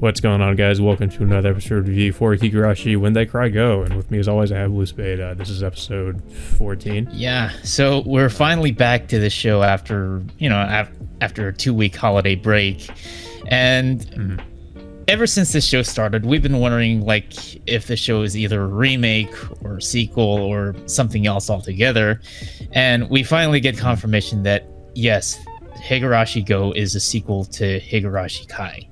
What's going on, guys? Welcome to another episode of V4 Higurashi When They Cry Go. And with me, as always, I have Blue Spade. This is episode 14. Yeah, so we're finally back to the show after, after a 2-week holiday break. And ever since this show started, we've been wondering, if the show is either a remake or a sequel or something else altogether. And we finally get confirmation that, yes, Higurashi Go is a sequel to Higurashi Kai.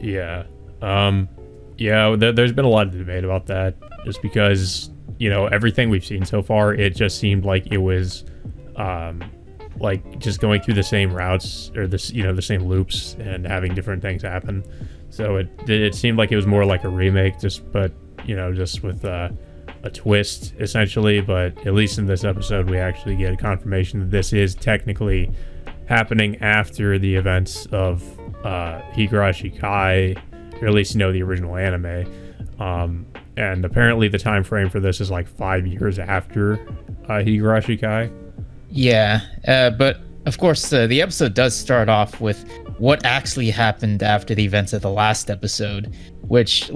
Yeah. There's been a lot of debate about that, just because, everything we've seen so far, it just seemed like it was, just going through the same routes or the same loops and having different things happen. So it seemed like it was more like a remake, just with a twist, essentially. But at least in this episode, we actually get a confirmation that this is technically happening after the events of Higurashi Kai, or at least the original anime, and apparently the time frame for this is 5 years after Higurashi Kai. Yeah, but of course the episode does start off with what actually happened after the events of the last episode, which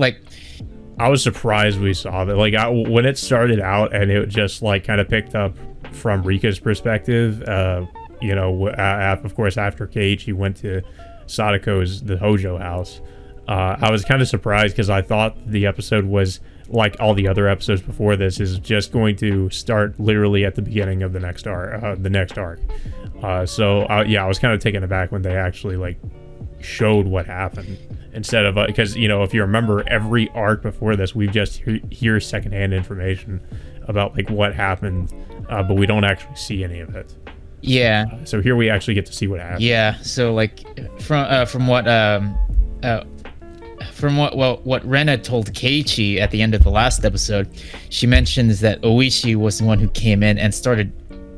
I was surprised we saw that. When it started out and it just kind of picked up from Rika's perspective, of course after Keiichi went to Sadako's the Hojo house. I was kind of surprised because I thought the episode was like all the other episodes before this, is just going to start literally at the beginning of the next arc. I was kind of taken aback when they actually showed what happened, instead of because if you remember, every arc before this we've just hear secondhand information about what happened, but we don't actually see any of it. Yeah. So here we actually get to see what happened. Yeah. So from what Ren had told Keiichi at the end of the last episode, she mentions that Oishi was the one who came in and started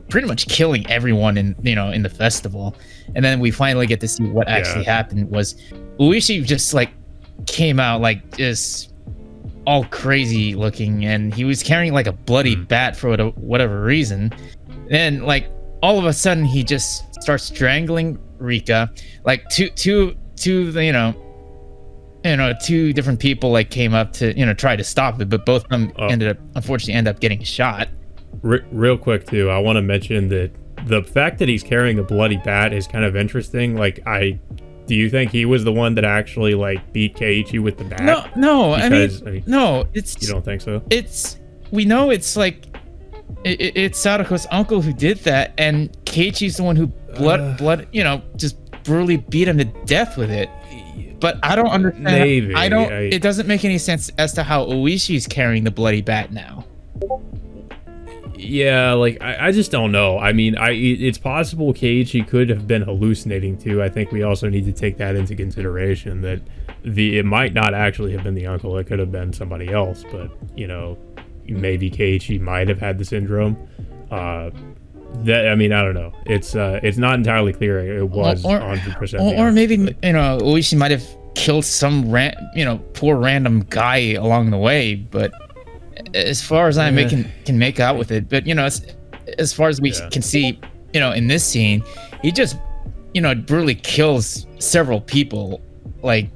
pretty much killing everyone in the festival. And then we finally get to see what actually happened. Was Oishi just came out just all crazy looking, and he was carrying a bloody bat for whatever reason. And all of a sudden he just starts strangling Rika. Two different people came up to try to stop it, but both of them unfortunately end up getting shot. Real quick too, I want to mention that the fact that he's carrying a bloody bat is kind of interesting. Do you think he was the one that actually beat Keiichi with the bat? No. No, you don't think so? We know it's Sadako's uncle who did that, and Keiichi's the one who just brutally beat him to death with it. But I don't understand. Maybe. It doesn't make any sense as to how Oishi's carrying the bloody bat now. Yeah, I just don't know. I mean, it's possible Keiichi could have been hallucinating too. I think we also need to take that into consideration, that it might not actually have been the uncle. It could have been somebody else, but maybe Keiichi might have had the syndrome. I don't know. It's not entirely clear. It was 100%. Or maybe Oishi might have killed some poor random guy along the way. But as far as I can make out with it, but as far as we can see, in this scene, he just brutally kills several people while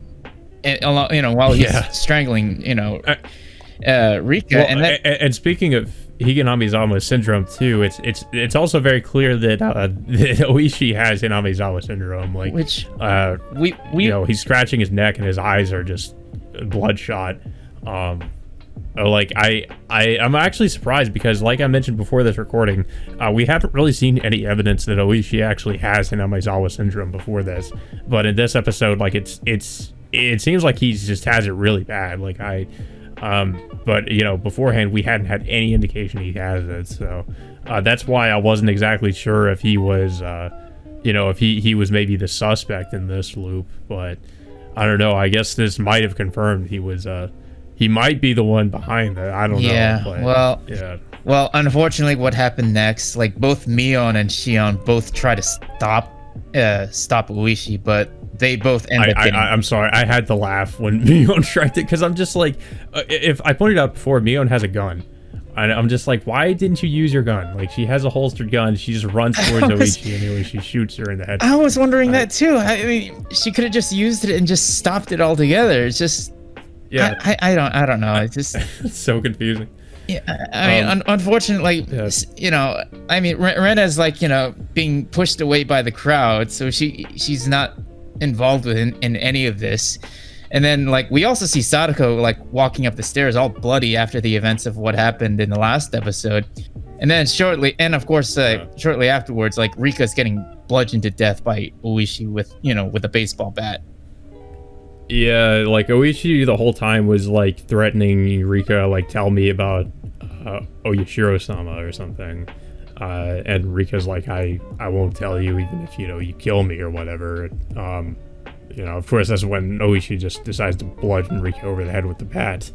he's strangling Rika. And speaking of Hinamizawa syndrome too, it's also very clear that Oishi has Hinamizawa syndrome, which he's scratching his neck and his eyes are just bloodshot. I'm actually surprised because, like I mentioned before this recording, we haven't really seen any evidence that Oishi actually has Hinamizawa syndrome before this, but in this episode, it seems like he just has it really bad. But beforehand we hadn't had any indication he has it, so that's why I wasn't exactly sure if he was if he was maybe the suspect in this loop. But I don't know, I guess this might have confirmed he might be the one behind it. I don't know. But, well, unfortunately what happened next, both Mion and Shion both try to stop Oishi, but they both end up getting... I'm sorry, I had to laugh when Mion tried it, because I'm just if I pointed out before, Mion has a gun. I'm just like, why didn't you use your gun? Like, she has a holstered gun. She just runs towards Oishi, and anyway, she shoots her in the head. I was wondering that too. I mean, she could have just used it and just stopped it altogether. It's just, yeah, I don't know. It's just it's so confusing. Yeah, I mean, unfortunately, you know, I mean, Rena's like, you know, being pushed away by the crowd, so she's not involved in any of this. And then, like, we also see Sadako, like, walking up the stairs all bloody after the events of what happened in the last episode. And then shortly afterwards, like, Rika's getting bludgeoned to death by Oishi with a baseball bat. Yeah, like, Oishi the whole time was, like, threatening Rika, like, tell me about Oyashiro-sama or something. And Rika's like, I won't tell you even if, you kill me or whatever. Of course, that's when Oishi just decides to bludgeon Rika over the head with the bat.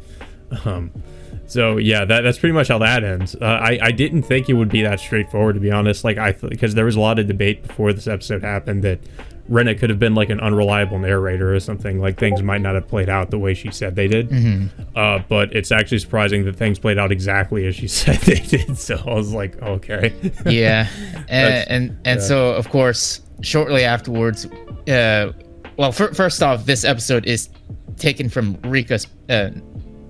So yeah, that's pretty much how that ends. I didn't think it would be that straightforward, to be honest. Like, because there was a lot of debate before this episode happened that Rena could have been like an unreliable narrator or something. Like, things might not have played out the way she said they did. Mm-hmm. But it's actually surprising that things played out exactly as she said they did. So I was like, okay. Yeah, and so of course, shortly afterwards, first off, this episode is taken from Rika's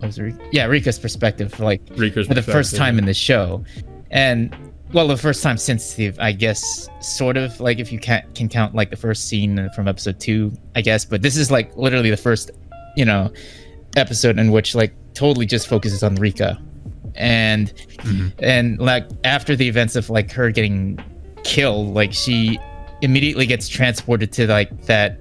Rika's perspective, like, Rika's for the first time in the show, and the first time since I guess, sort of, like, if you can count like the first scene from episode 2, I guess, but this is like literally the first, episode in which, like, totally just focuses on Rika, and like, after the events of, like, her getting killed, like, she immediately gets transported to, like, that,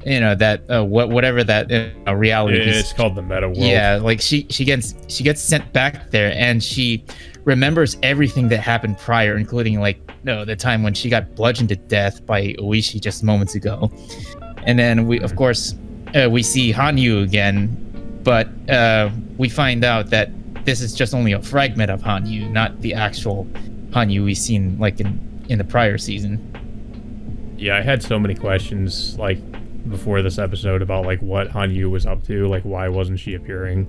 whatever that reality is. It's called the meta world. Yeah, like, she gets sent back there, and she remembers everything that happened prior, including, like, the time when she got bludgeoned to death by Oishi just moments ago. And then we see Hanyu again, but we find out that this is just only a fragment of Hanyu, not the actual Hanyu we've seen, like, in the prior season. Yeah, I had so many questions, like, before this episode about, like, what Hanyu was up to, like, why wasn't she appearing?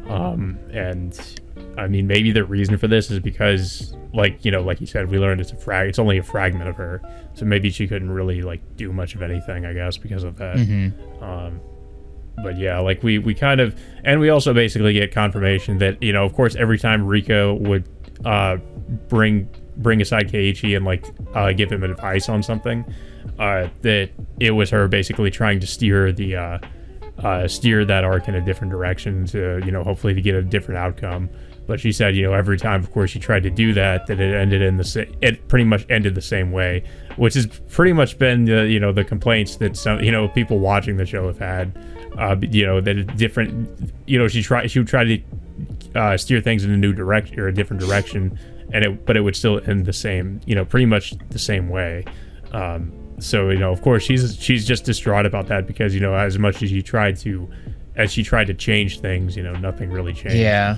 And I mean, maybe the reason for this is because, like, like you said, we learned it's only a fragment of her, so maybe she couldn't really, like, do much of anything, I guess, because of that. Mm-hmm. But yeah, like, we kind of, and we also basically get confirmation that, of course, every time Rika would bring aside Keiichi and, like, give him advice on something, that it was her basically trying to steer that arc in a different direction to, hopefully to get a different outcome. But she said, every time, of course, she tried to do that it pretty much ended the same way, which has pretty much been the complaints that some, people watching the show have had, that it's different, she would try to steer things in a new direction or a different direction, but it would still end the same, pretty much the same way. So, of course, she's just distraught about that because, as much as she tried to change things, nothing really changed. Yeah.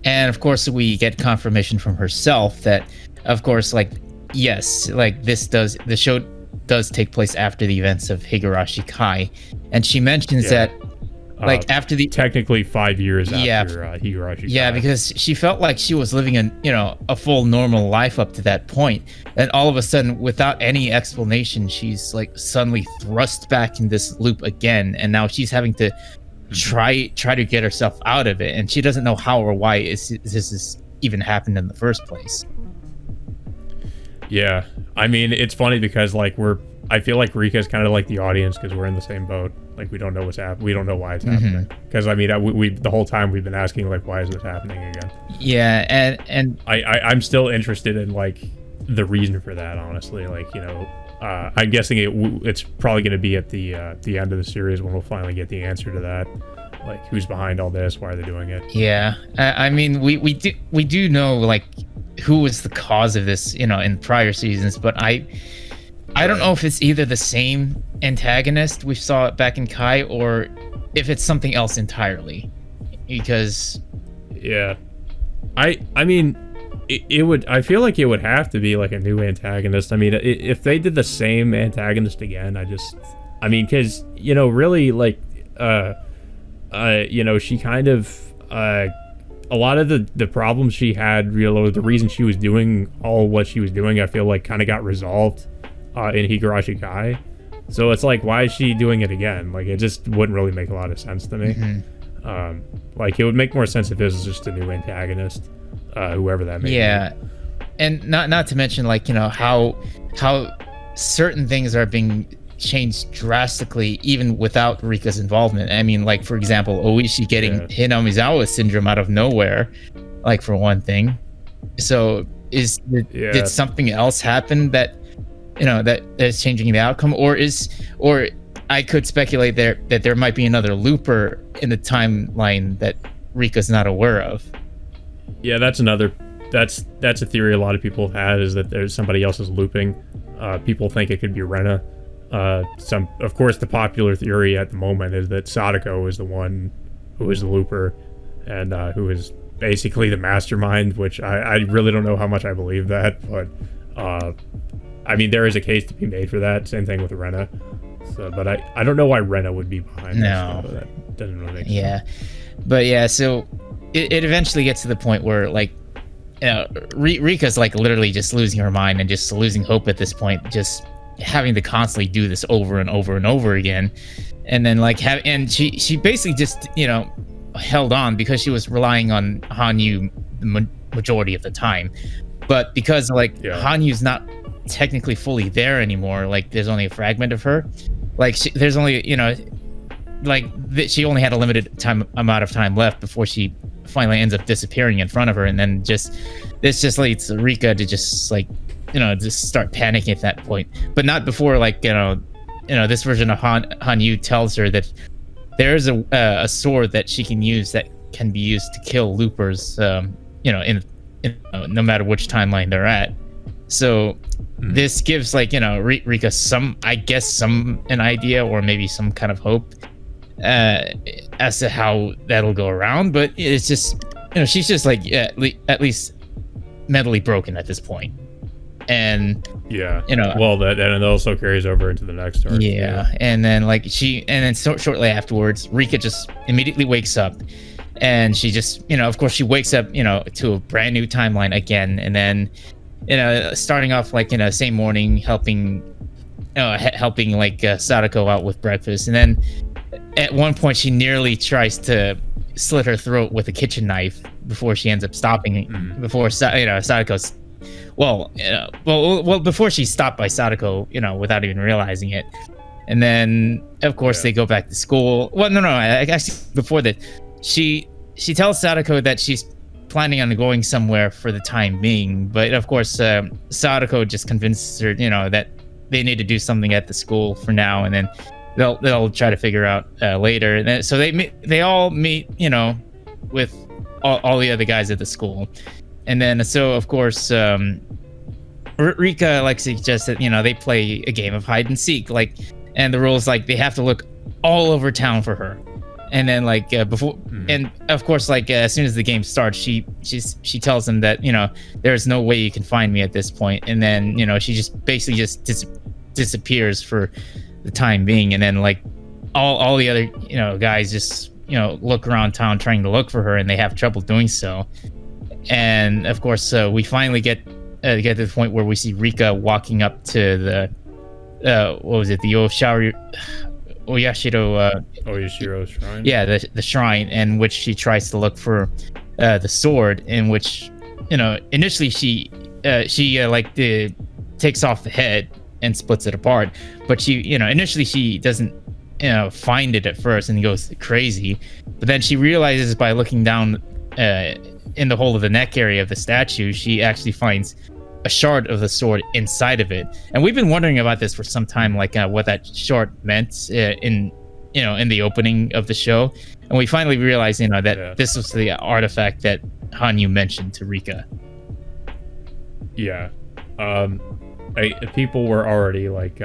And of course, we get confirmation from herself that, of course, like, yes, like, the show does take place after the events of Higurashi Kai. And she mentions that, like, after the technically 5 years after Higurashi. Yeah, because she felt like she was living a full normal life up to that point, and all of a sudden, without any explanation, she's, like, suddenly thrust back in this loop again, and now she's having to try to get herself out of it, and she doesn't know how or why this has even happened in the first place. Yeah, I mean, it's funny because, like, I feel like Rika's kind of like the audience because we're in the same boat. Like, we don't know what's happening. We don't know why it's happening. Because, I mean, we the whole time we've been asking, like, why is this happening again? Yeah, and I'm still interested in, like, the reason for that, honestly. Like, I'm guessing it's probably going to be at the end of the series when we'll finally get the answer to that. Like, who's behind all this? Why are they doing it? Yeah, I mean, we do know, like, who was the cause of this, in prior seasons, but I don't know if it's either the same antagonist we saw back in Kai or if it's something else entirely. Because yeah, I mean, I feel like it would have to be like a new antagonist. I mean, if they did the same antagonist again, I mean, because, really, like, she kind of a lot of the problems she had, the reason she was doing all what she was doing, I feel like kind of got resolved in Higurashi Kai. So it's like, why is she doing it again? Like, it just wouldn't really make a lot of sense to me. Like, it would make more sense if this was just a new antagonist, whoever that may be. Yeah, and not to mention, like, you know, how certain things are being changed drastically even without Rika's involvement. I mean, like, for example, Oishi getting Hinamizawa syndrome out of nowhere, like, for one thing. So did something else happen that, you know, that is changing the outcome, or I could speculate that there might be another looper in the timeline that Rika's not aware of. Yeah, that's a theory a lot of people have had, is that there's somebody else is looping. People think it could be Rena. Of course, the popular theory at the moment is that Sadako is the one who is the looper, and who is basically the mastermind, which I really don't know how much I believe that, but I mean, there is a case to be made for that. Same thing with Rena. So, but I don't know why Rena would be behind this. So that doesn't really make sense. Yeah, but yeah, so it eventually gets to the point where, like, you know, Rika's like literally just losing her mind and just losing hope at this point, just having to constantly do this over and over and over again, and then like she basically just, you know, held on because she was relying on Hanyu the majority of the time, but because like Hanyu's not technically fully there anymore, like there's only a fragment of her, like there's only, you know, like she only had a limited amount of time left before she finally ends up disappearing in front of her, and then this just leads Rika to just, like, you know, just start panicking at that point, but not before, like, you know, this version of Hanyu tells her that there's a sword that she can use that can be used to kill loopers, you know, in no matter which timeline they're at. So this gives, like, you know, Rika some an idea, or maybe some kind of hope as to how that'll go around. But it's just, you know, she's just like at least mentally broken at this point. And you know, well, that and it also carries over into the next arc. And then like shortly afterwards, Rika just immediately wakes up, and she just, you know, of course she wakes up, you know, to a brand new timeline again, and then, you know, starting off like, you know, same morning helping like Sadako out with breakfast, and then at one point she nearly tries to slit her throat with a kitchen knife before she ends up stopping before, you know, Sadako's before she's stopped by Sadako, you know, without even realizing it. And then of course they go back to school. Well, no, actually before that, she tells Sadako that she's planning on going somewhere for the time being, but of course Sadako just convinces her, you know, that they need to do something at the school for now, and then they'll try to figure out later. And then, so they all meet, you know, with all the other guys at the school, and then so of course Rika like suggests that, you know, they play a game of hide and seek, like, and the rules, like, they have to look all over town for her. And then like before, and of course, like as soon as the game starts, she tells them that, you know, there's no way you can find me at this point. And then, you know, she just basically just disappears for the time being. And then like all the other, you know, guys just, you know, look around town trying to look for her, and they have trouble doing so. And of course, we finally get to the point where we see Rika walking up to the what was it, the Oyashiro shrine. Yeah, the shrine, in which she tries to look for the sword, in which, you know, initially she takes off the head and splits it apart, but she, you know, initially she doesn't, you know, find it at first and goes crazy, but then she realizes by looking down in the hole of the neck area of the statue, she actually finds a shard of the sword inside of it. And we've been wondering about this for some time, like what that shard meant in the opening of the show, and we finally realized, you know, that this was the artifact that Hanyu mentioned to Rika. People were already like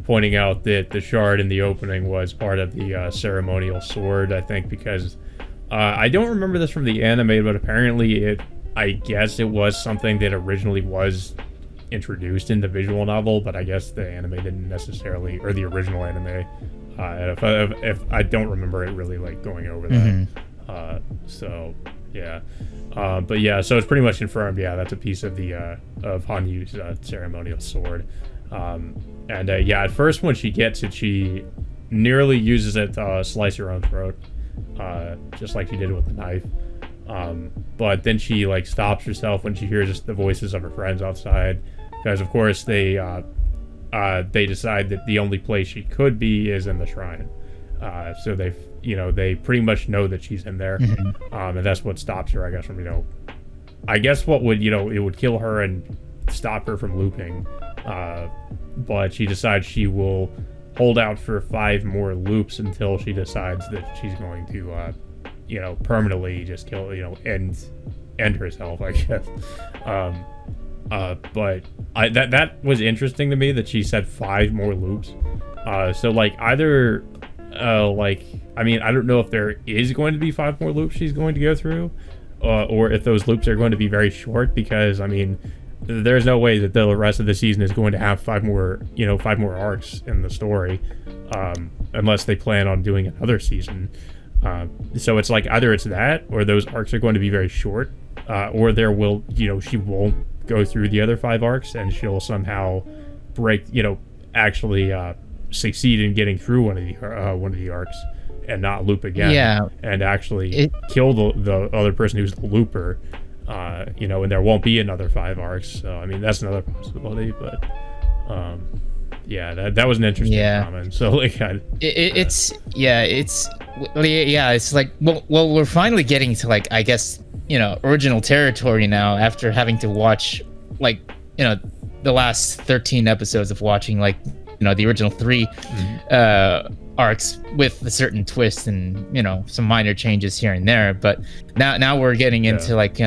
pointing out that the shard in the opening was part of the ceremonial sword, I think, because I don't remember this from the anime, but apparently I guess it was something that originally was introduced in the visual novel, but I guess the anime didn't necessarily, or the original anime, if I don't remember it really like going over that. So Yeah. But yeah, so it's pretty much confirmed. Yeah, that's a piece of the of Hanyu's ceremonial sword. And yeah, at first when she gets it, she nearly uses it to slice her own throat, just like she did with the knife. But then she like stops herself when she hears the voices of her friends outside, because of course they decide that the only place she could be is in the shrine. So they pretty much know that she's in there, and that's what stops her, I guess, from I guess what would it would kill her and stop her from looping, but she decides she will hold out for 5 more loops until she decides that she's going to permanently just kill, end herself, I guess. But that was interesting to me that she said 5 more loops. So like either I mean, I don't know if there is going to be 5 more loops she's going to go through, or if those loops are going to be very short, because I mean, there's no way that the rest of the season is going to have 5 more arcs in the story, unless they plan on doing another season. So it's like either it's that, or those arcs are going to be very short, or there will, she won't go through the other 5 arcs, and she'll somehow break, actually succeed in getting through one of the arcs and not loop again. Yeah, and actually kill the other person who's the looper. And there won't be another 5 arcs. So I mean, that's another possibility. But yeah, that was an interesting comment. So like, it's like well, we're finally getting to like, I guess, original territory now, after having to watch like the last 13 episodes of watching like the original 3 arcs with a certain twist and some minor changes here and there. But now we're getting into like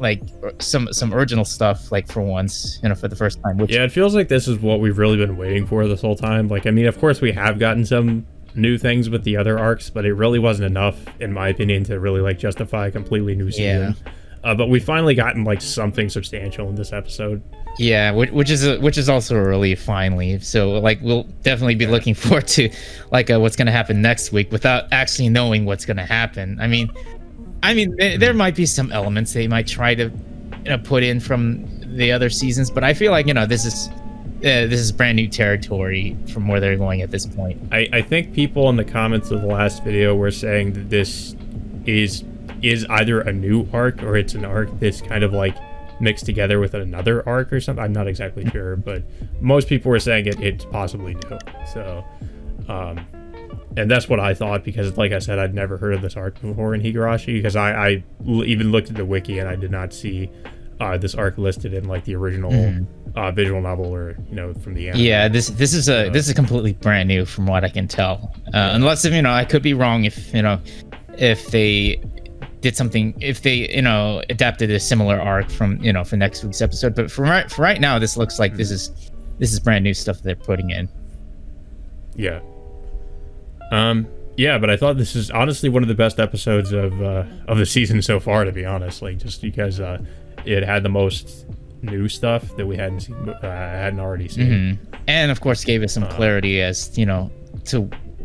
like some original stuff, like for once, for the first time. Which, it feels like this is what we've really been waiting for this whole time. Like, I mean, of course we have gotten some new things with the other arcs, but it really wasn't enough, in my opinion, to really like justify a completely new season. But we finally gotten like something substantial in this episode. Yeah, which is also a relief finally. So like, we'll definitely be looking forward to like what's going to happen next week without actually knowing what's going to happen. I mean, there might be some elements they might try to put in from the other seasons, but I feel like this is brand new territory from where they're going at this point. I think people in the comments of the last video were saying that this is either a new arc, or it's an arc that's kind of like mixed together with another arc or something. I'm not exactly sure, but most people were saying it's possibly new. So and that's what I thought, because like I said, I'd never heard of this arc before in Higurashi, because I even looked at the wiki and I did not see this arc listed in like the original visual novel, or from the anime. Yeah, this is completely brand new from what I can tell. Unless I could be wrong, if they did something, if they adapted a similar arc from for next week's episode. But for right now, this looks like this is brand new stuff they're putting in. Yeah. Yeah, but I thought this is honestly one of the best episodes of the season so far, to be honest. Like, just because it had the most new stuff that we hadn't already seen, and of course gave us some clarity as to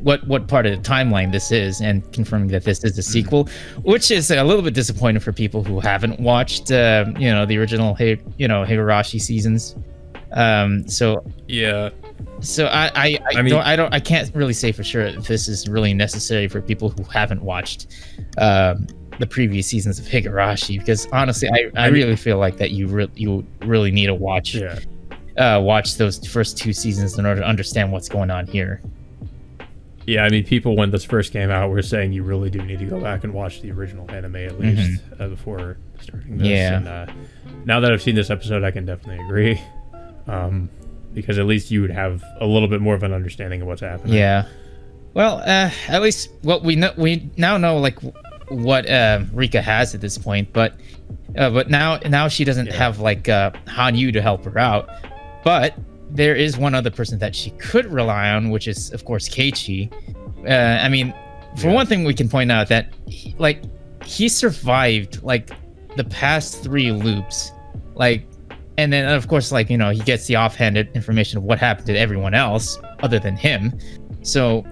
what part of the timeline this is, and confirming that this is a sequel, which is a little bit disappointing for people who haven't watched the original Higurashi seasons. So yeah. So I can't really say for sure if this is really necessary for people who haven't watched the previous seasons of Higurashi, because honestly, I really feel like that you really need to watch those first 2 seasons in order to understand what's going on here. Yeah, I mean, people when this first came out were saying you really do need to go back and watch the original anime at least before starting this. Yeah. And now that I've seen this episode, I can definitely agree. Because at least you would have a little bit more of an understanding of what's happening. Yeah. Well, at least we now know like what Rika has at this point, but now she doesn't have like Hanyu to help her out. But there is one other person that she could rely on, which is of course Keiichi. I mean, for one thing, we can point out that he survived like the past 3 loops, like. And then, of course, like, he gets the offhanded information of what happened to everyone else other than him. So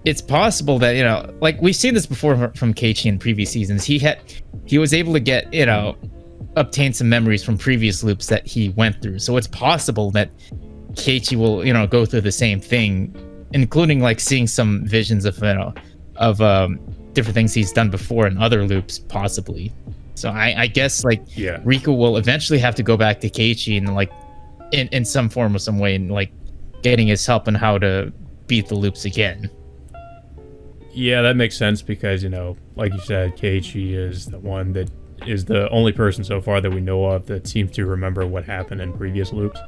it's possible that, like we've seen this before from Keiichi in previous seasons. He was able to get, obtain some memories from previous loops that he went through. So it's possible that Keiichi will, go through the same thing, including like seeing some visions of, different things he's done before in other loops, possibly. So I guess like Rika will eventually have to go back to Keiichi and like in some form or some way, and like getting his help on how to beat the loops again. Yeah, that makes sense because, like you said, Keiichi is the one that is the only person so far that we know of that seems to remember what happened in previous loops.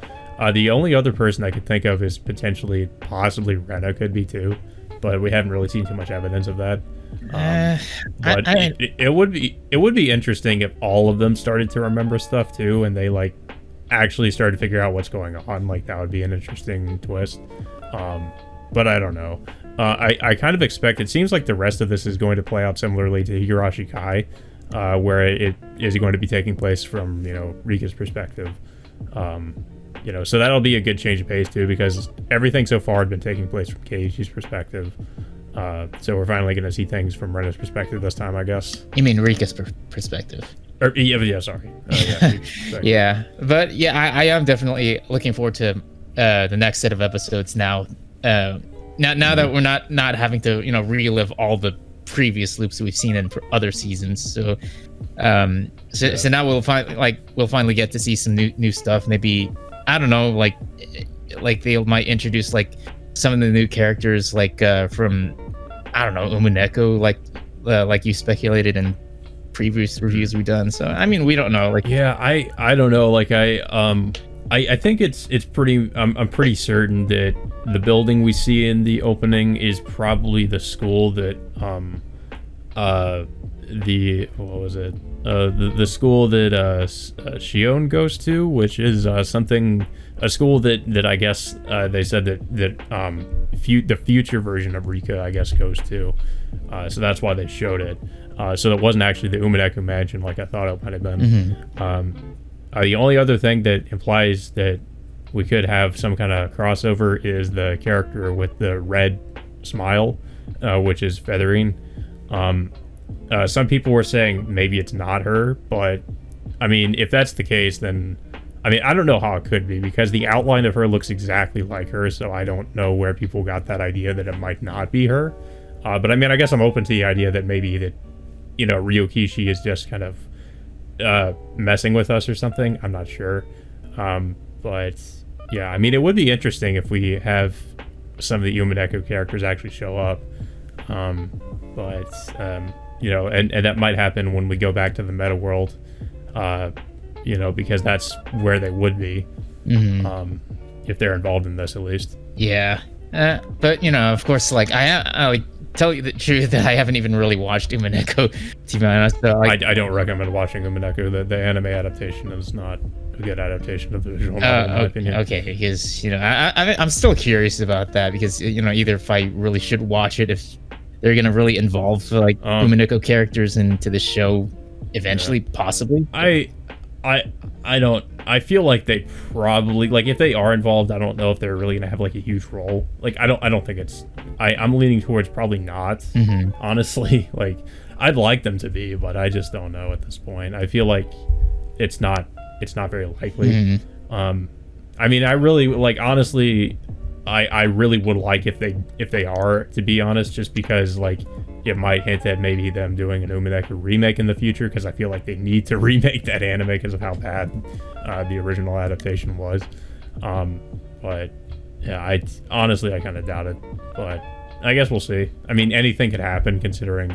The only other person I could think of is possibly Rena could be too, but we haven't really seen too much evidence of that. But it would be interesting if all of them started to remember stuff too, and they like actually started to figure out what's going on. Like that would be an interesting twist. But I don't know. I kind of expect, it seems like the rest of this is going to play out similarly to Higurashi Kai, where it is going to be taking place from, Rika's perspective. So that'll be a good change of pace too, because everything so far had been taking place from Keiichi's perspective. So we're finally going to see things from Rena's perspective this time, I guess. You mean Rika's perspective? Sorry. Yeah, but I am definitely looking forward to the next set of episodes now. Now that we're not having to relive all the previous loops that we've seen in other seasons. So now we'll finally get to see some new stuff. Maybe, I don't know, like they might introduce like some of the new characters, like from, I don't know, Umineko, like you speculated in previous reviews we've done. So I mean, we don't know. I don't know. Like I think it's pretty. I'm pretty certain that the building we see in the opening is probably the school that the school that Shion goes to, which is a school that I guess they said that the future version of Rika, I guess, goes to. So that's why they showed it. So it wasn't actually the Umineko mansion like I thought it might have been. Mm-hmm. The only other thing that implies that we could have some kind of crossover is the character with the red smile, which is Feathering. Some people were saying maybe it's not her, but I mean, if that's the case, then I mean, I don't know how it could be, because the outline of her looks exactly like her, so I don't know where people got that idea that it might not be her. But I mean, I guess I'm open to the idea that maybe that, Ryokishi is just kind of messing with us or something. I'm not sure. But yeah, I mean, it would be interesting if we have some of the Umineko characters actually show up. And that might happen when we go back to the meta world, because that's where they would be, if they're involved in this, at least. Yeah. But, of course, like, I tell you the truth that I haven't even really watched Umineko, to be honest. So, I don't recommend watching Umineko. The anime adaptation is not a good adaptation of the visual novel, in my opinion. Okay, because, I'm still curious about that, because, either if I really should watch it, if they're going to really involve, Umineko characters into the show eventually, possibly. I feel like they probably, like, if they are involved, I don't know if they're really gonna have like a huge role. Like, I don't think it's. I'm leaning towards probably not. Honestly, like, I'd like them to be, but I just don't know at this point. I feel like it's not very likely. I mean, I really like, honestly, I really would like if they are, to be honest, just because like it might hint at maybe them doing an Umineko remake in the future, because I feel like they need to remake that anime because of how bad the original adaptation was. But yeah, I kind of doubt it, but I guess we'll see. I mean, anything could happen considering,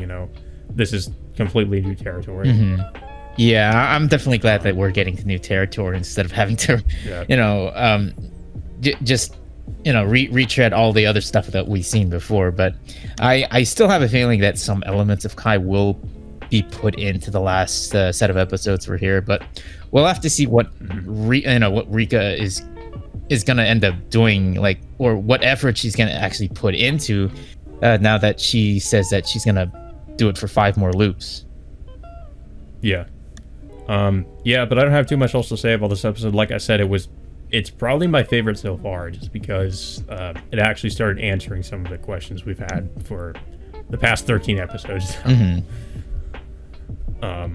this is completely new territory. Yeah, I'm definitely glad that we're getting to new territory instead of having to, just retread all the other stuff that we've seen before. But I still have a feeling that some elements of Kai will be put into the last set of episodes we're here. But we'll have to see what what Rika is gonna end up doing, like, or what effort she's gonna actually put into now that she says that she's gonna do it for 5 more loops. Yeah, but I don't have too much else to say about this episode. Like I said, it was it's probably my favorite so far, just because it actually started answering some of the questions we've had for the past 13 episodes. Mm-hmm. I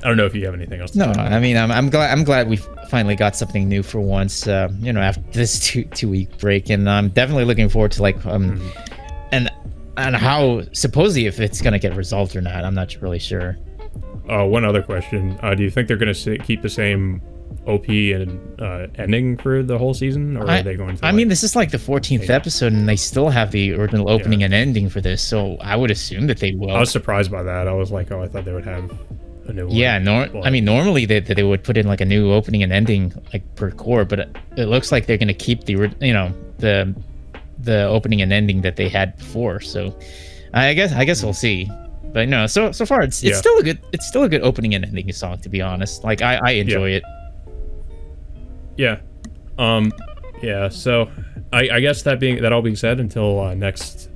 don't know if you have anything else to No, say. I mean, I'm glad we finally got something new for once. After this two-week break, and I'm definitely looking forward to and how supposedly if it's gonna get resolved or not. I'm not really sure. One other question: do you think they're going to keep the same OP and ending for the whole season, or are they going to? I mean, this is like the 14th episode, and they still have the original opening and ending for this, so I would assume that they will. I was surprised by that. I was like, oh, I thought they would have a new one. Yeah, I mean, normally they would put in like a new opening and ending like per core, but it looks like they're going to keep the opening and ending that they had before. So I guess we'll see. But no, so far it's still a good opening and ending song, to be honest. Like I enjoy it. Yeah. Yeah. So I guess that all being said, until next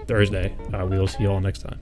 Thursday, we will see you all next time.